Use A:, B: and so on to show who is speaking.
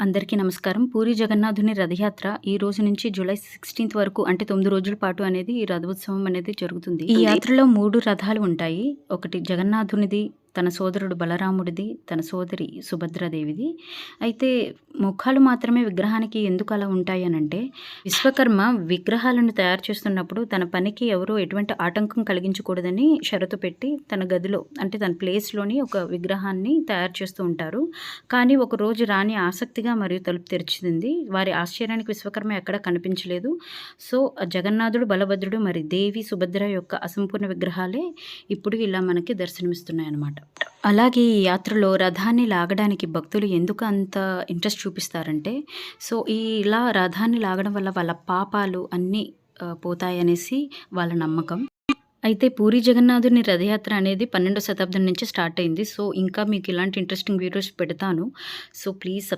A: అందరికీ నమస్కారం. పూరి జగన్నాథుని రథయాత్ర ఈ రోజు నుంచి జూలై 16 వరకు అంటే 9 రోజుల పాటు అనేది ఈ రథోత్సవం అనేది జరుగుతుంది. ఈ యాత్రలో 3 రథాలు ఉంటాయి. ఒకటి జగన్నాథునిది, తన సోదరుడు బలరాముడిది, తన సోదరి సుభద్రాదేవిది. అయితే ముఖాలు మాత్రమే విగ్రహానికి ఎందుకు అలా ఉంటాయి అనంటే, విశ్వకర్మ విగ్రహాలను తయారు చేస్తున్నప్పుడు తన పనికి ఎవరు ఎటువంటి ఆటంకం కలిగించకూడదని షరతు పెట్టి తన గదిలో అంటే తన ప్లేస్‌లోని ఒక విగ్రహాన్ని తయారు చేస్తూ ఉంటారు. కానీ ఒకరోజు రాణి ఆసక్తిగా మరియు తలుపు తెరిచింది. వారి ఆశ్చర్యానికి విశ్వకర్మ ఎక్కడా కనిపించలేదు. సో, జగన్నాథుడు, బలభద్రుడు మరి దేవి సుభద్ర యొక్క అసంపూర్ణ విగ్రహాలే ఇప్పుడు ఇలా మనకి దర్శనమిస్తున్నాయన్నమాట. అలాగే ఈ యాత్రలో రథాన్ని లాగడానికి భక్తులు ఎందుకు అంత ఇంట్రెస్ట్ చూపిస్తారంటే, సో ఇలా రథాన్ని లాగడం వల్ల వాళ్ళ పాపాలు అన్నీ పోతాయనేసి వాళ్ళ నమ్మకం. అయితే పూరి జగన్నాథుని రథయాత్ర అనేది 12వ శతాబ్దం నుంచి స్టార్ట్ అయింది. సో ఇంకా మీకు ఇలాంటి ఇంట్రెస్టింగ్ వీడియోస్ పెడతాను. So please